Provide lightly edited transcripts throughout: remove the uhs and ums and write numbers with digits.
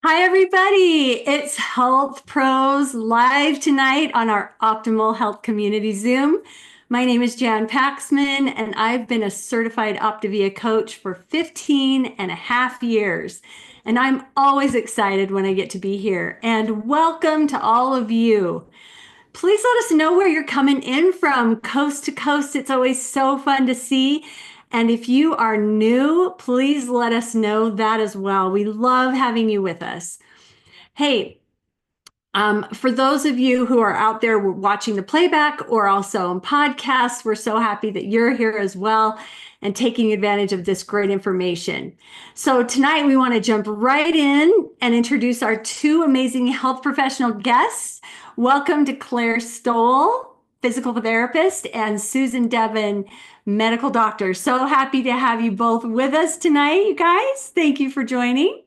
Hi, everybody. It's Health Pros live tonight on our Optimal Health Community Zoom. My name is Jan Paxman, and I've been a certified Optavia coach for 15 and a half years. And I'm always excited when I get to be here. And welcome to all of you. Please let us know where you're coming in from, coast to coast. It's always so fun to see. And if you are new, please let us know that as well. We love having you with us. Hey, for those of you who are out there watching the playback or also on podcasts, we're so happy that you're here as well and taking advantage of this great information. So tonight we want to jump right in and introduce our two amazing health professional guests. Welcome to Claire Stoll, physical therapist, and Susan Devon, medical doctor. So happy to have you both with us tonight, you guys. Thank you for joining.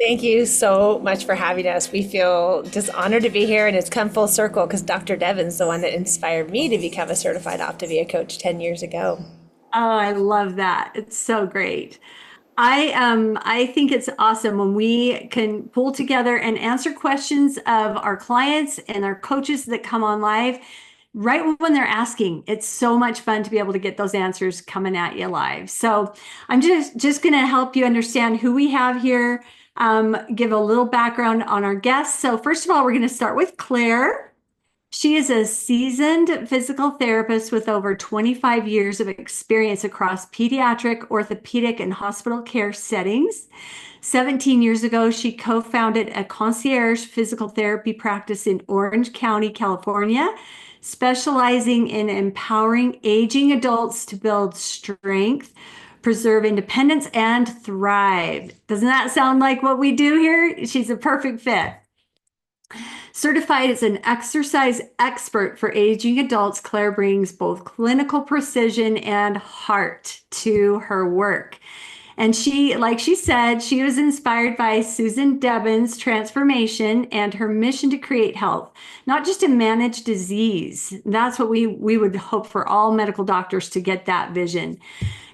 Thank you so much for having us. We feel just honored to be here, and it's come full circle because Dr. Devon's the one that inspired me to become a certified Optavia coach 10 years ago. Oh, I love that. It's so great. I think it's awesome when we can pull together and answer questions of our clients and our coaches that come on live right when they're asking. It's so much fun to be able to get those answers coming at you live. So I'm just going to help you understand who we have here, give a little background on our guests. So first of all, we're going to start with Claire. She is a seasoned physical therapist with over 25 years of experience across pediatric, orthopedic, and hospital care settings. 17 years ago, she co-founded a concierge physical therapy practice in Orange County, California, specializing in empowering aging adults to build strength, preserve independence, and thrive. Doesn't that sound like what we do here? She's a perfect fit. Certified as an exercise expert for aging adults, Claire brings both clinical precision and heart to her work. And like she said, she was inspired by Susan Devon's transformation and her mission to create health, not just to manage disease. That's what we would hope for all medical doctors to get that vision.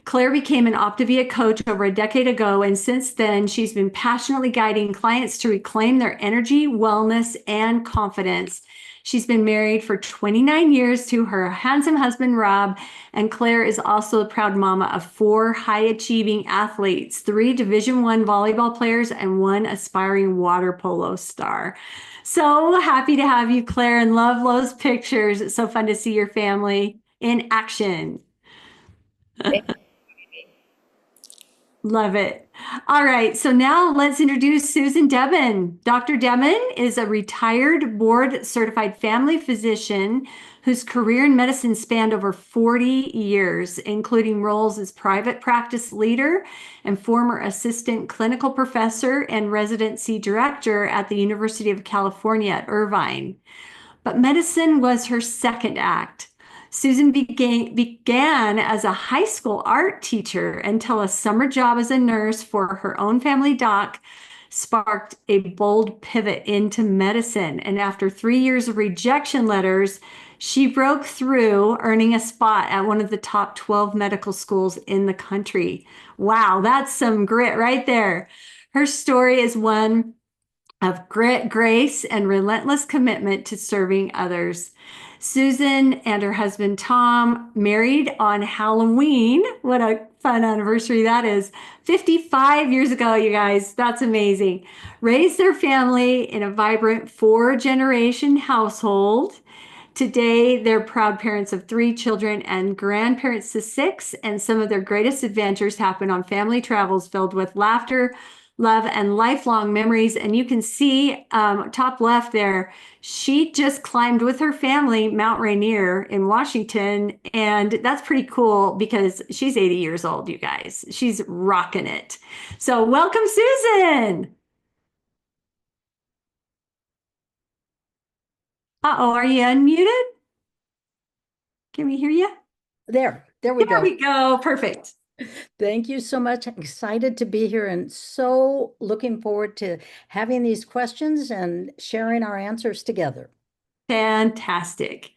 Claire became an Optavia coach over a decade ago, and since then, she's been passionately guiding clients to reclaim their energy, wellness, and confidence. She's been married for 29 years to her handsome husband, Rob, and Claire is also a proud mama of four high-achieving athletes, three Division I volleyball players, and one aspiring water polo star. So happy to have you, Claire, and love those pictures. It's so fun to see your family in action. Love it. All right, so now let's introduce Susan Devon. Dr. Devon is a retired board certified family physician whose career in medicine spanned over 40 years, including roles as private practice leader and former assistant clinical professor and residency director at the University of California at Irvine. But medicine was her second act. Susan began as a high school art teacher until a summer job as a nurse for her own family doc sparked a bold pivot into medicine. And after 3 years of rejection letters, she broke through, earning a spot at one of the top 12 medical schools in the country. Wow, that's some grit right there. Her story is one of grit, grace, and relentless commitment to serving others. Susan and her husband Tom married on Halloween. What a fun anniversary that is. 55 years ago, you guys. That's amazing. Raised their family in a vibrant four-generation household. Today, they're proud parents of three children and grandparents to six, and some of their greatest adventures happen on family travels filled with laughter, love, and lifelong memories. And you can see top left there, she just climbed with her family Mount Rainier in Washington. And that's pretty cool because she's 80 years old, you guys. She's rocking it. So welcome, Susan. Uh-oh, are you unmuted? Can we hear you? There we There go. we go. Perfect. Thank you so much. I'm excited to be here and so looking forward to having these questions and sharing our answers together. Fantastic.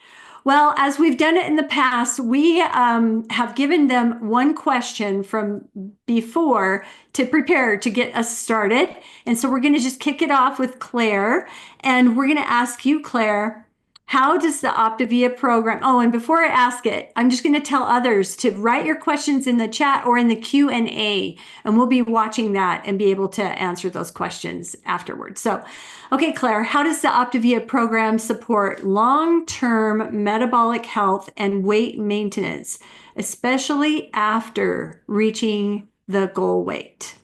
Well, as we've done it in the past, we have given them one question from before to prepare to get us started. And so we're going to just kick it off with Claire. And we're going to ask you, Claire, how does the Optavia program? Oh, and before I ask it, I'm just going to tell others to write your questions in the chat or in the Q&A, and we'll be watching that and be able to answer those questions afterwards. So, okay, Claire, how does the Optavia program support long-term metabolic health and weight maintenance, especially after reaching the goal weight?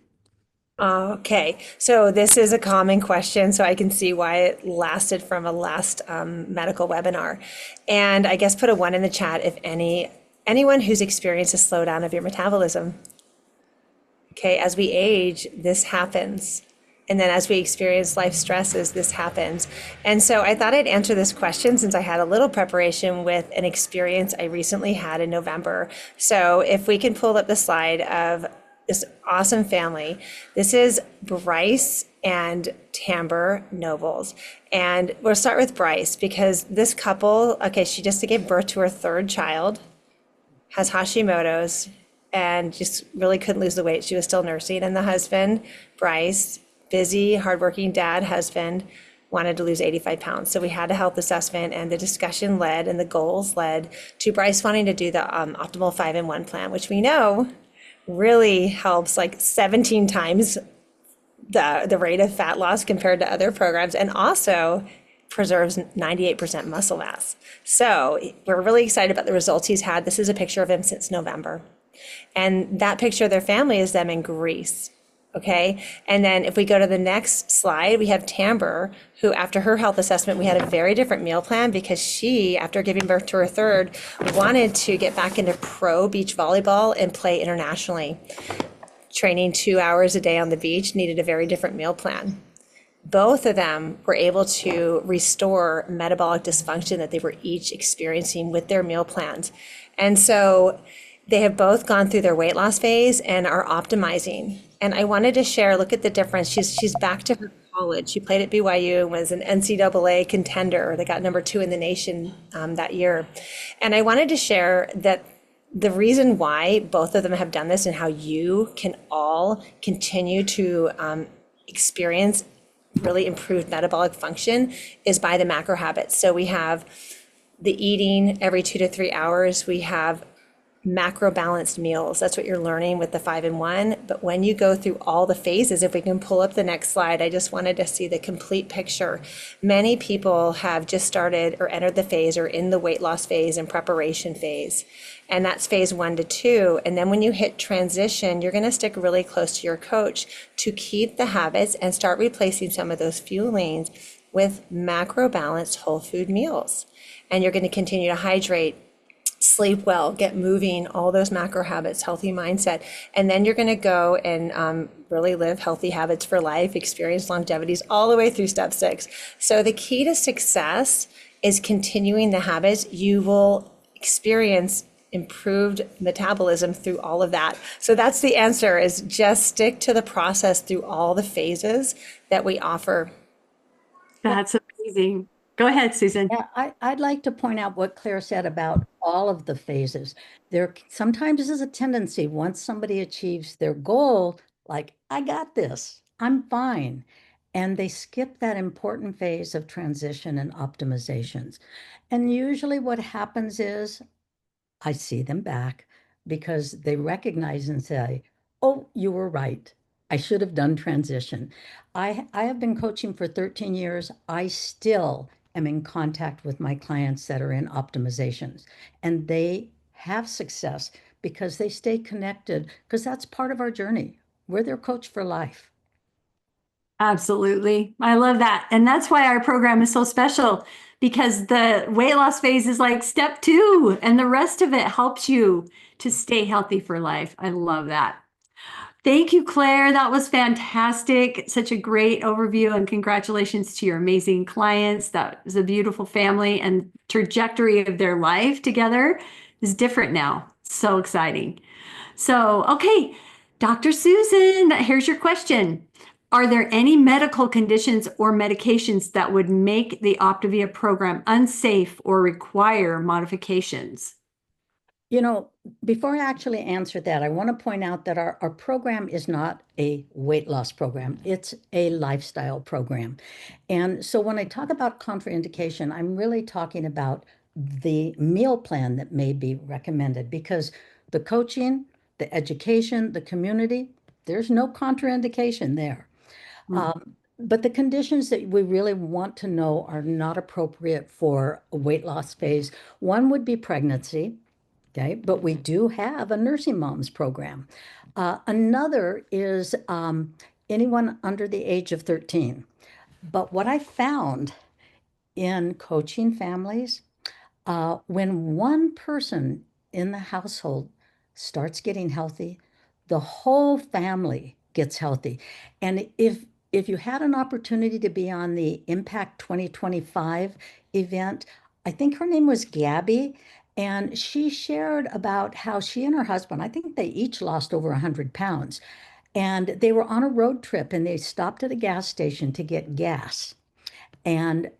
Okay, so this is a common question, so I can see why it lasted from a last medical webinar. And I guess put a 1 in the chat if anyone who's experienced a slowdown of your metabolism. Okay, as we age, this happens. And then as we experience life stresses, this happens. And so I thought I'd answer this question since I had a little preparation with an experience I recently had in November. So if we can pull up the slide of this awesome family. This is Bryce and Tamber Nobles. And we'll start with Bryce because this couple, okay, she just gave birth to her 3rd child, has Hashimoto's, and just really couldn't lose the weight. She was still nursing. And the husband, Bryce, busy, hardworking dad, husband, wanted to lose 85 pounds. So we had a health assessment, and the discussion led and the goals led to Bryce wanting to do the optimal 5-in-1 plan, which we know really helps like 17 times the rate of fat loss compared to other programs, and also preserves 98% muscle mass. So we're really excited about the results he's had. This is a picture of him since November. And that picture of their family is them in Greece. Okay. And then if we go to the next slide, we have Tamber, who after her health assessment, we had a very different meal plan because she, after giving birth to her 3rd, wanted to get back into pro beach volleyball and play internationally. Training 2 hours a day on the beach, needed a very different meal plan. Both of them were able to restore metabolic dysfunction that they were each experiencing with their meal plans. And so they have both gone through their weight loss phase and are optimizing. And I wanted to share, look at the difference. She's back to her college. She played at BYU and was an NCAA contender. They got number 2 in the nation that year. And I wanted to share that the reason why both of them have done this and how you can all continue to experience really improved metabolic function is by the macro habits. So we have the eating every 2 to 3 hours. We have macro balanced meals. That's what you're learning with the 5-in-1. But when you go through all the phases, if we can pull up the next slide, I just wanted to see the complete picture. Many people have just started or entered the phase or in the weight loss phase and preparation phase. And that's phase 1 to 2. And then when you hit transition, you're going to stick really close to your coach to keep the habits and start replacing some of those fuelings with macro balanced whole food meals. And you're going to continue to hydrate, sleep well, get moving, all those macro habits, healthy mindset. And then you're going to go and really live healthy habits for life, experience longevities all the way through step 6. So the key to success is continuing the habits. You will experience improved metabolism through all of that. So that's the answer, is just stick to the process through all the phases that we offer. That's amazing. Go ahead, Susan. Yeah, I'd like to point out what Claire said about all of the phases. There sometimes is a tendency once somebody achieves their goal, like, I got this, I'm fine. And they skip that important phase of transition and optimizations. And usually what happens is I see them back because they recognize and say, oh, you were right. I should have done transition. I have been coaching for 13 years. I still am in contact with my clients that are in optimizations, and they have success because they stay connected, because that's part of our journey. We're their coach for life. Absolutely. I love that. And that's why our program is so special, because the weight loss phase is like step 2, and the rest of it helps you to stay healthy for life. I love that. Thank you, Claire. That was fantastic. Such a great overview, and congratulations to your amazing clients. That was a beautiful family, and trajectory of their life together is different now. So exciting. So, okay, Dr. Susan, here's your question. Are there any medical conditions or medications that would make the Optavia program unsafe or require modifications? You know, before I actually answer that, I want to point out that our program is not a weight loss program. It's a lifestyle program. And so when I talk about contraindication, I'm really talking about the meal plan that may be recommended because the coaching, the education, the community, there's no contraindication there. But the conditions that we really want to know are not appropriate for a weight loss phase. One would be pregnancy. Okay, but we do have a nursing moms program. Another is anyone under the age of 13. But what I found in coaching families, when one person in the household starts getting healthy, the whole family gets healthy. And if you had an opportunity to be on the Impact 2025 event, I think her name was Gabby, and she shared about how she and her husband, I think they each lost over 100 pounds. And they were on a road trip and they stopped at a gas station to get gas. And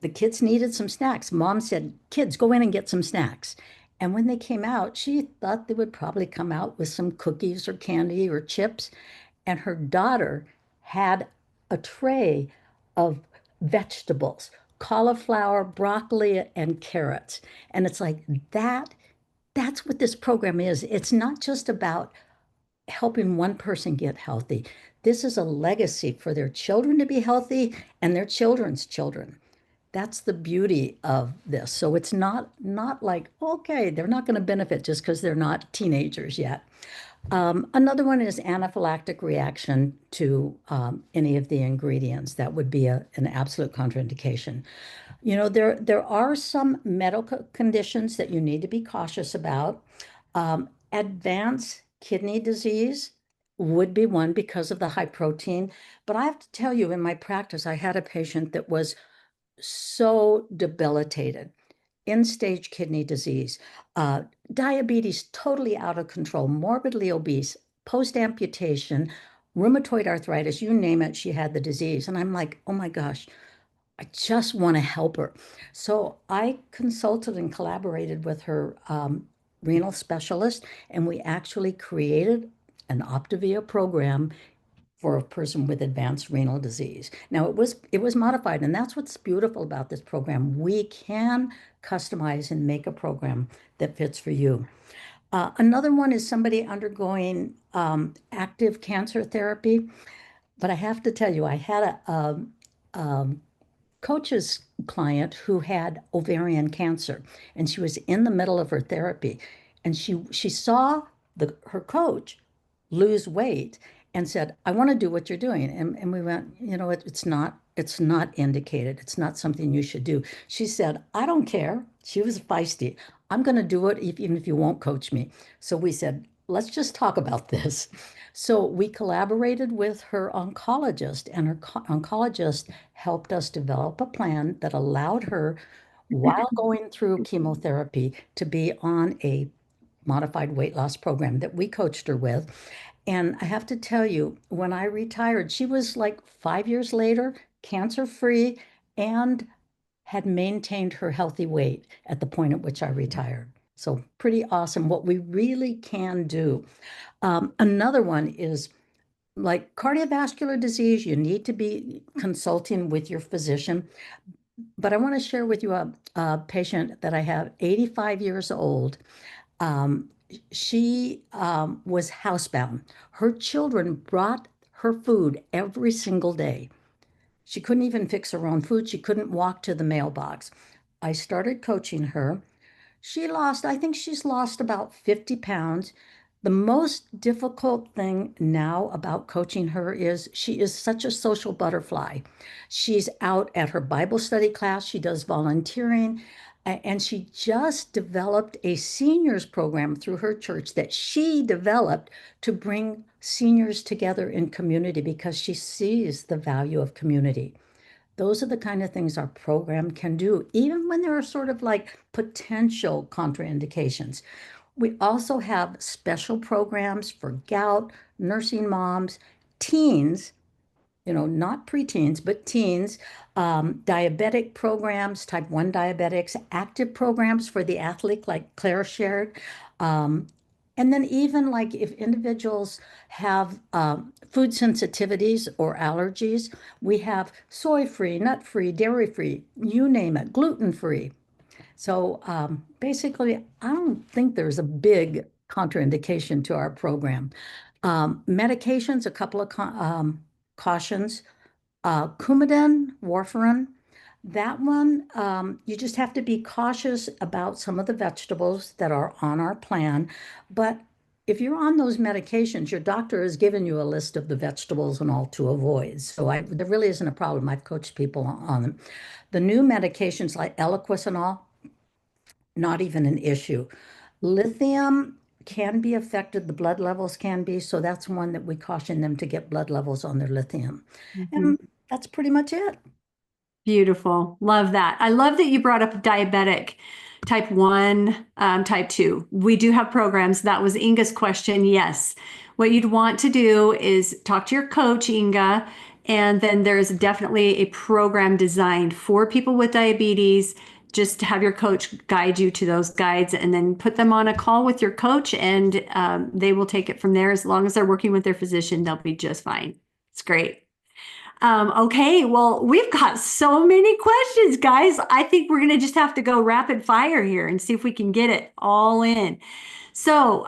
the kids needed some snacks. Mom said, kids, go in and get some snacks. And when they came out, she thought they would probably come out with some cookies or candy or chips. And her daughter had a tray of vegetables, cauliflower, broccoli, and carrots. And it's like that's what this program is. It's not just about helping one person get healthy. This is a legacy for their children to be healthy and their children's children. That's the beauty of this. So it's not like, okay, they're not going to benefit just because they're not teenagers yet. Another one is anaphylactic reaction to any of the ingredients. That would be an absolute contraindication. You know, there are some medical conditions that you need to be cautious about. Advanced kidney disease would be one because of the high protein. But I have to tell you, in my practice, I had a patient that was so debilitated, end-stage kidney disease, diabetes totally out of control, morbidly obese, post-amputation, rheumatoid arthritis, you name it, she had the disease. And I'm like, oh my gosh, I just want to help her. So I consulted and collaborated with her renal specialist, and we actually created an Optavia program for a person with advanced renal disease. Now it was modified, and that's what's beautiful about this program. We can customize and make a program that fits for you. Another one is somebody undergoing active cancer therapy. But I have to tell you, I had a coach's client who had ovarian cancer, and she was in the middle of her therapy, and she saw her coach lose weight and said, I want to do what you're doing. And we went, you know, it's not indicated. It's not something you should do. She said, I don't care. She was feisty. I'm going to do it even if you won't coach me. So we said, let's just talk about this. So we collaborated with her oncologist, and her oncologist helped us develop a plan that allowed her, while going through chemotherapy, to be on a modified weight loss program that we coached her with. And I have to tell you, when I retired, she was like 5 years later, cancer-free, and had maintained her healthy weight at the point at which I retired. So pretty awesome what we really can do. Another one is like cardiovascular disease. You need to be consulting with your physician. But I want to share with you a patient that I have, 85 years old. She was housebound. Her children brought her food every single day. She couldn't even fix her own food. She couldn't walk to the mailbox. I started coaching her. I think she's lost about 50 pounds. The most difficult thing now about coaching her is she is such a social butterfly. She's out at her Bible study class, she does volunteering, and she just developed a seniors program through her church that she developed to bring seniors together in community because she sees the value of community. Those are the kind of things our program can do, even when there are sort of like potential contraindications. We also have special programs for gout, nursing moms, teens, not preteens, but teens, diabetic programs, type 1 diabetics, active programs for the athlete, like Claire shared. And then even like if individuals have food sensitivities or allergies, we have soy-free, nut-free, dairy-free, you name it, gluten-free. So basically, I don't think there's a big contraindication to our program. Medications, a couple of cautions. Coumadin, warfarin, that one, you just have to be cautious about some of the vegetables that are on our plan. But if you're on those medications, your doctor has given you a list of the vegetables and all to avoid. So there really isn't a problem. I've coached people on them. The new medications like Eliquis and all, not even an issue. Lithium can be affected, the blood levels can be, so that's one that we caution them to get blood levels on their lithium. And that's pretty much it. Beautiful. Love that. I love that you brought up diabetic type 1, type 2. We do have programs. That was Inga's question. Yes. What you'd want to do is talk to your coach, Inga, and then there's definitely a program designed for people with diabetes. Just have your coach guide you to those guides and then put them on a call with your coach, and they will take it from there. As long as they're working with their physician, they'll be just fine. It's great. Okay, well, we've got so many questions, guys. I think we're going to just have to go rapid fire here and see if we can get it all in. So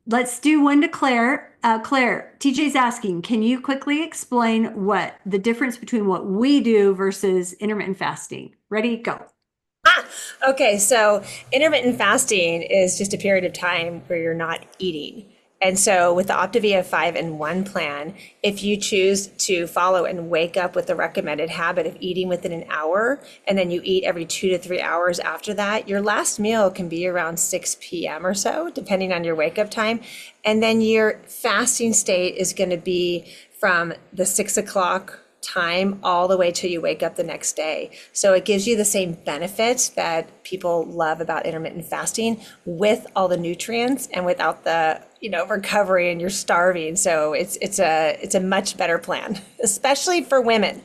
let's do one to Claire. Claire, TJ's asking, can you quickly explain what the difference between what we do versus intermittent fasting? Ready, go. Okay, so intermittent fasting is just a period of time where you're not eating. And so with the Optavia 5-in-1 plan, if you choose to follow and wake up with the recommended habit of eating within an hour, and then you eat every 2 to 3 hours after that, your last meal can be around 6 p.m. or so, depending on your wake up time. And then your fasting state is going to be from the 6 o'clock time all the way till you wake up the next day. So it gives you the same benefit that people love about intermittent fasting with all the nutrients and without the recovery and you're starving. So it's a much better plan, especially for women.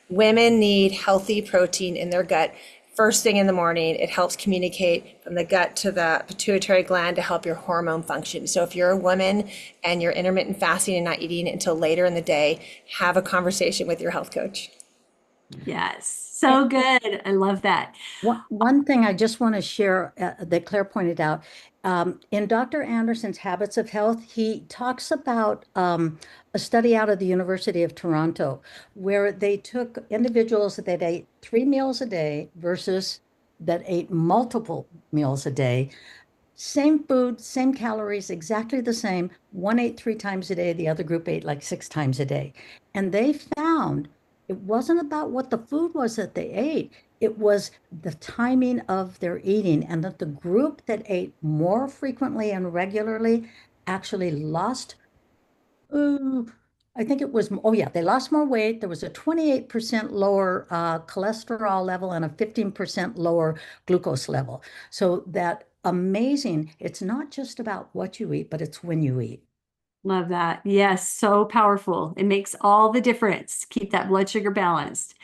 Women need healthy protein in their gut first thing in the morning. It helps communicate from the gut to the pituitary gland to help your hormone function. So if you're a woman and you're intermittent fasting and not eating until later in the day, have a conversation with your health coach. Yes, so good. I love that. One thing I just want to share that Claire pointed out, in Dr. Anderson's Habits of Health, he talks about a study out of the University of Toronto where they took individuals that ate 3 meals a day versus that ate multiple meals a day. Same food, same calories, exactly the same. One ate 3 times a day, the other group ate like 6 times a day. And they found it wasn't about what the food was that they ate. It was the timing of their eating, and that the group that ate more frequently and regularly actually lost, I think it was, they lost more weight. There was a 28% lower cholesterol level and a 15% lower glucose level. So that amazing. It's not just about what you eat, but it's when you eat. Love that. Yes, so powerful. It makes all the difference. Keep that blood sugar balanced.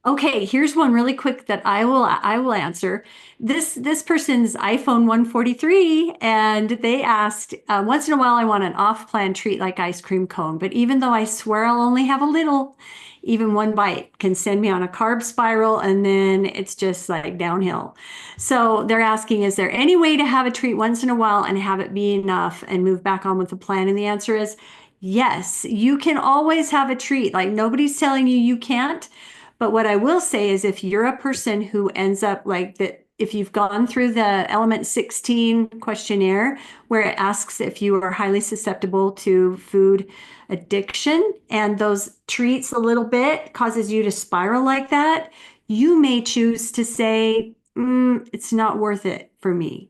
Okay, here's one really quick that I will answer. This person's iPhone 143, and they asked, once in a while I want an off-plan treat like ice cream cone, but even though I swear I'll only have a little, even one bite can send me on a carb spiral, and then it's just like downhill. So they're asking, is there any way to have a treat once in a while and have it be enough and move back on with the plan? And the answer is yes, you can always have a treat. Like nobody's telling you you can't. But what I will say is if you're a person who ends up like that, if you've gone through the Element 16 questionnaire where it asks if you are highly susceptible to food addiction and those treats a little bit causes you to spiral like that, you may choose to say, it's not worth it for me.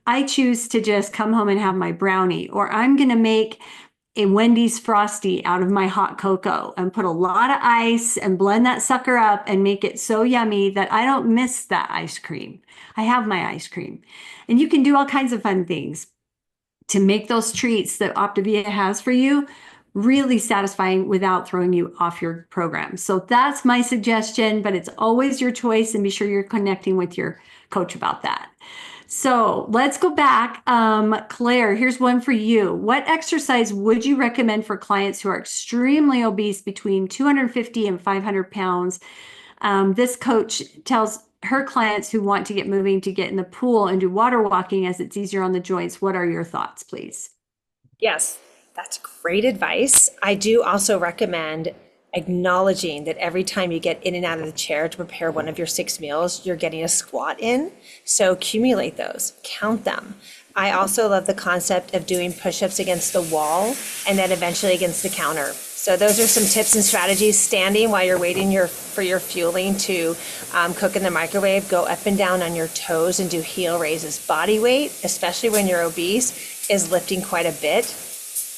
I choose to just come home and have my brownie, or I'm going to make a Wendy's Frosty out of my hot cocoa and put a lot of ice and blend that sucker up and make it so yummy that I don't miss that ice cream. I have my ice cream. And you can do all kinds of fun things to make those treats that Optavia has for you really satisfying without throwing you off your program. So that's my suggestion, but it's always your choice, and be sure you're connecting with your coach about that. So let's go back. Claire, here's one for you. What exercise would you recommend for clients who are extremely obese between 250 and 500 pounds? This coach tells her clients who want to get moving to get in the pool and do water walking as it's easier on the joints. What are your thoughts, please? Yes, that's great advice. I do also recommend acknowledging that every time you get in and out of the chair to prepare one of your 6 meals, you're getting a squat in. So accumulate those, count them. I also love the concept of doing push-ups against the wall and then eventually against the counter. So those are some tips and strategies. Standing while you're waiting for your fueling to cook in the microwave, go up and down on your toes and do heel raises. Body weight, especially when you're obese, is lifting quite a bit.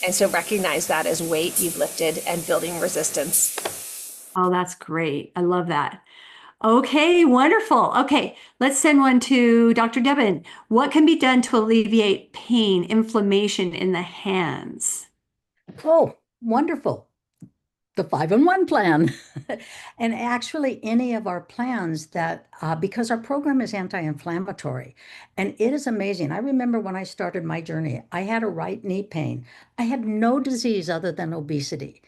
And so recognize that as weight you've lifted and building resistance. Oh, that's great. I love that. Okay, wonderful. Okay, let's send one to Dr. Debon. What can be done to alleviate pain, inflammation in the hands? Oh, wonderful. The 5-in-1 plan. And actually, any of our plans that, because our program is anti-inflammatory, and it is amazing. I remember when I started my journey, I had a right knee pain. I had no disease other than obesity,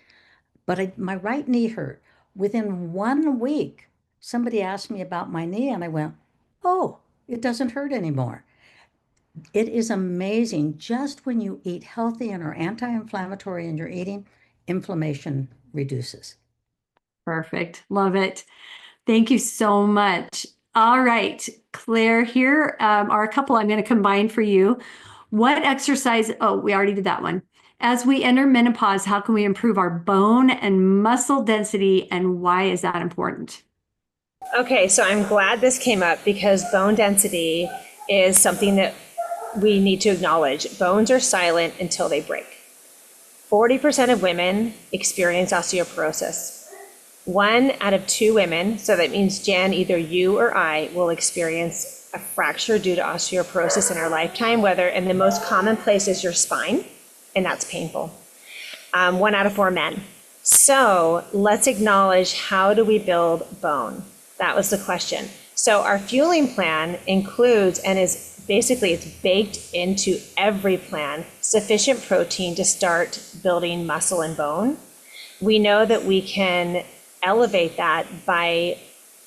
but my right knee hurt. Within 1 week, somebody asked me about my knee, and I went, oh, it doesn't hurt anymore. It is amazing. Just when you eat healthy and are anti-inflammatory in your eating, inflammation reduces. Perfect. Love it. Thank you so much. All right, Claire, here are a couple I'm going to combine for you. What exercise? Oh, we already did that one. As we enter menopause, how can we improve our bone and muscle density, and why is that important? Okay, so I'm glad this came up because bone density is something that we need to acknowledge. Bones are silent until they break. 40% of women experience osteoporosis. 1 out of 2 women, so that means Jan, either you or I, will experience a fracture due to osteoporosis in our lifetime, and the most common place is your spine, and that's painful. 1 out of 4 men. So let's acknowledge, how do we build bone? That was the question. So our fueling plan includes, and is basically, it's baked into every plan, sufficient protein to start building muscle and bone. We know that we can elevate that by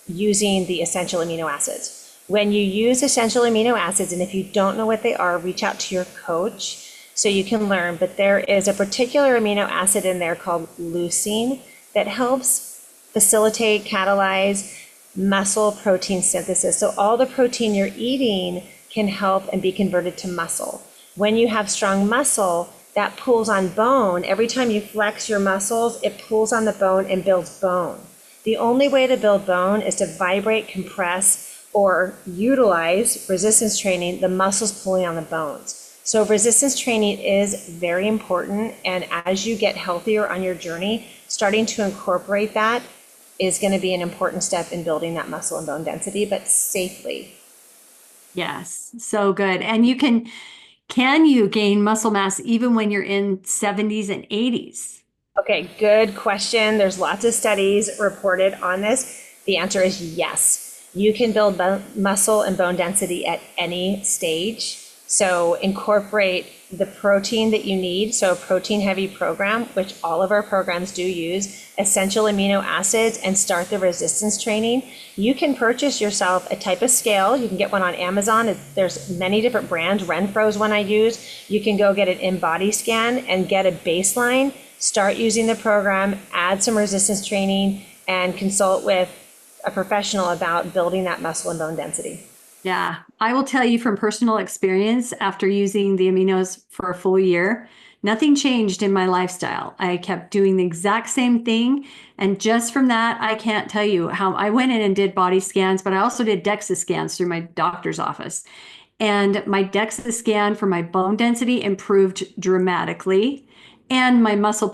using the essential amino acids. When you use essential amino acids, and if you don't know what they are, reach out to your coach so you can learn, but there is a particular amino acid in there called leucine that helps facilitate, catalyze muscle protein synthesis. So all the protein you're eating can help and be converted to muscle. When you have strong muscle, that pulls on bone. Every time you flex your muscles, it pulls on the bone and builds bone. The only way to build bone is to vibrate, compress, or utilize resistance training, the muscles pulling on the bones. So resistance training is very important. And as you get healthier on your journey, starting to incorporate that is going to be an important step in building that muscle and bone density, but safely. Yes, so good. And can you gain muscle mass even when you're in 70s and 80s? Okay, good question. There's lots of studies reported on this. The answer is yes. You can build muscle and bone density at any stage. So incorporate the protein that you need. So a protein heavy program, which all of our programs do use, essential amino acids, and start the resistance training. You can purchase yourself a type of scale. You can get one on Amazon. There's many different brands. Renfro is one I use. You can go get an in-body scan and get a baseline, start using the program, add some resistance training, and consult with a professional about building that muscle and bone density. Yeah, I will tell you from personal experience, after using the aminos for a full year, nothing changed in my lifestyle. I kept doing the exact same thing. And just from that, I can't tell you how I went in and did body scans, but I also did DEXA scans through my doctor's office. And my DEXA scan for my bone density improved dramatically. And my muscle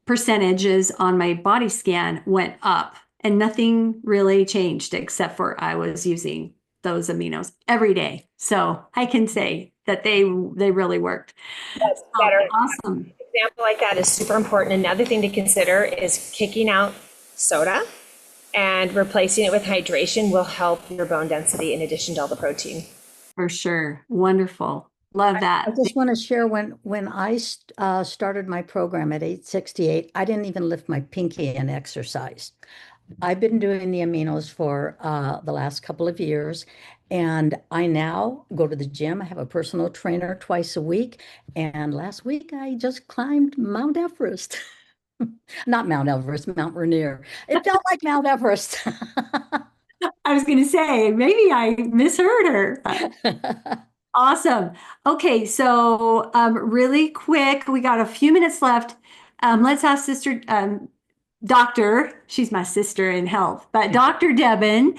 percentages on my body scan went up. And nothing really changed except for I was using those aminos every day. So I can say that they really worked. That's Oh, better. awesome. Example like that is super important. Another thing to consider is kicking out soda and replacing it with hydration will help your bone density in addition to all the protein. For sure. Wonderful. Love I that. just want to share when I started my program at 868, I didn't even lift my pinky in exercise. I've been doing the aminos for the last couple of years, and I now go to the gym. I have a personal trainer twice a week, and last week I just climbed Mount Everest. Not Mount Everest, Mount Rainier. It felt like Mount Everest. I was going to say, maybe I misheard her. Awesome. Okay, so really quick, we got a few minutes left. Let's ask Sister Doctor, she's my sister in health, but Dr. Debon,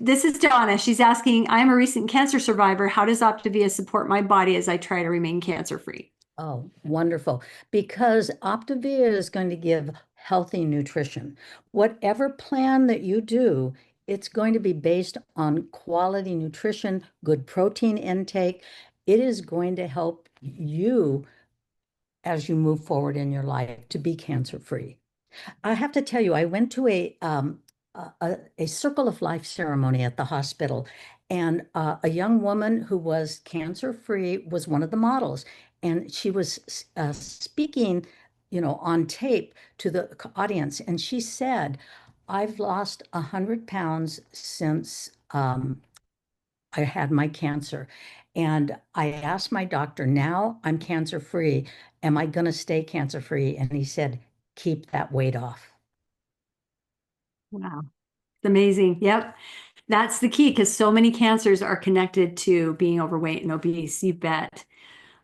this is Donna. She's asking, I'm a recent cancer survivor. How does Optavia support my body as I try to remain cancer-free? Oh, wonderful. Because Optavia is going to give healthy nutrition. Whatever plan that you do, it's going to be based on quality nutrition, good protein intake. It is going to help you as you move forward in your life to be cancer-free. I have to tell you, I went to a Circle of Life ceremony at the hospital, and a young woman who was cancer-free was one of the models, and she was speaking, on tape to the audience, and she said, "I've lost 100 pounds since I had my cancer." And I asked my doctor, now I'm cancer-free. Am I going to stay cancer-free? And he said, keep that weight off. Wow. It's amazing. Yep. That's the key because so many cancers are connected to being overweight and obese. You bet.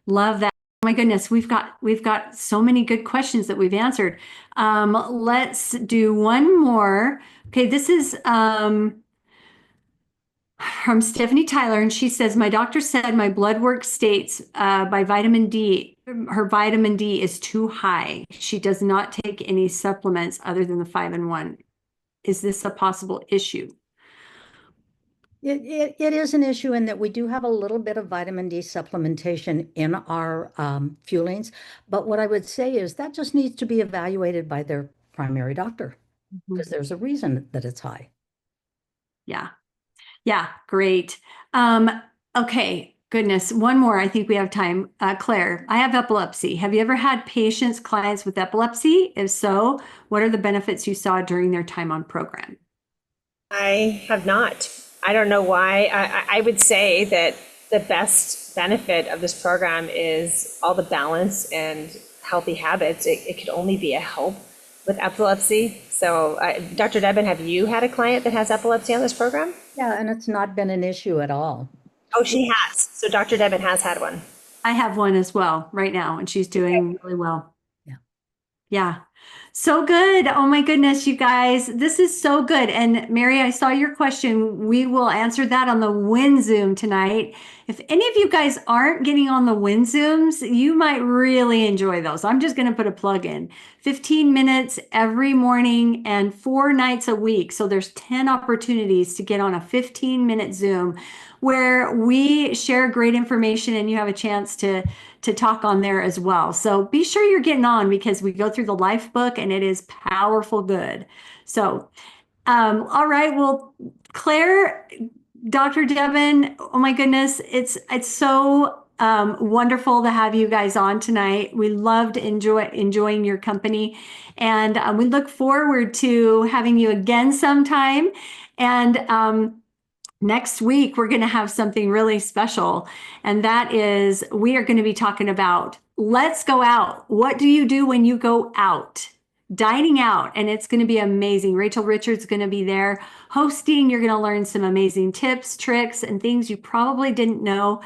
Love that. Oh my goodness, we've got so many good questions that we've answered. Let's do one more. Okay, this is from Stephanie Tyler, and she says, my doctor said my blood work states by vitamin D, her vitamin D is too high. She does not take any supplements other than the 5-in-1. Is this a possible issue? It is an issue in that we do have a little bit of vitamin D supplementation in our fuelings. But what I would say is that just needs to be evaluated by their primary doctor because there's a reason that it's high. Yeah. Yeah, great. Okay, goodness, one more. I think we have time. Claire, I have epilepsy. Have you ever had patients, clients with epilepsy? If so, what are the benefits you saw during their time on program? I have not. I don't know why. I would say that the best benefit of this program is all the balance and healthy habits. It could only be a help with epilepsy. So, Dr. Debon, have you had a client that has epilepsy on this program? Yeah, and it's not been an issue at all. Oh, she has. So Dr. Debon has had one. I have one as well right now, and she's doing really well. Yeah. Yeah. So good. Oh my goodness, you guys, this is so good. And Mary, I saw your question. We will answer that on the WinZoom tonight. If any of you guys aren't getting on the WinZooms, you might really enjoy those. I'm just going to put a plug in. 15 minutes every morning and 4 nights a week. So there's 10 opportunities to get on a 15-minute Zoom where we share great information and you have a chance to talk on there as well. So be sure you're getting on because we go through the life book and it is powerful good. So, all right. Well, Claire, Dr. Debon, oh my goodness, it's so wonderful to have you guys on tonight. We loved enjoying your company, and we look forward to having you again sometime. And next week, we're going to have something really special, and that is we are going to be talking about let's go out. What do you do when you go out? Dining out, and it's going to be amazing. Rachel Richards is going to be there hosting. You're going to learn some amazing tips, tricks, and things you probably didn't know.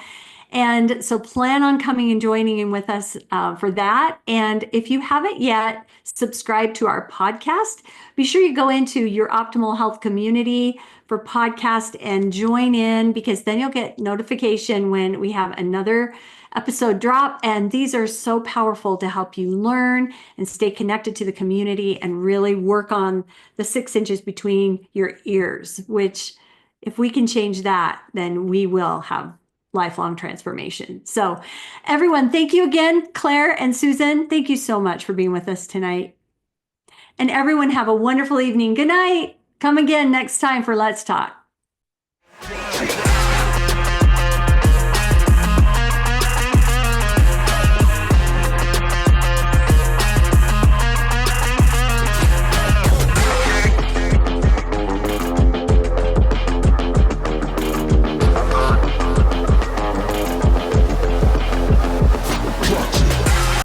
And so plan on coming and joining in with us for that. And if you haven't yet subscribed to our podcast, be sure you go into your Optimal Health community for podcast and join in, because then you'll get notification when we have another episode drop. And these are so powerful to help you learn and stay connected to the community and really work on the 6 inches between your ears, which if we can change that, then we will have lifelong transformation. So everyone, thank you again, Claire and Susan. Thank you so much for being with us tonight. And everyone have a wonderful evening. Good night. Come again next time for Let's Talk.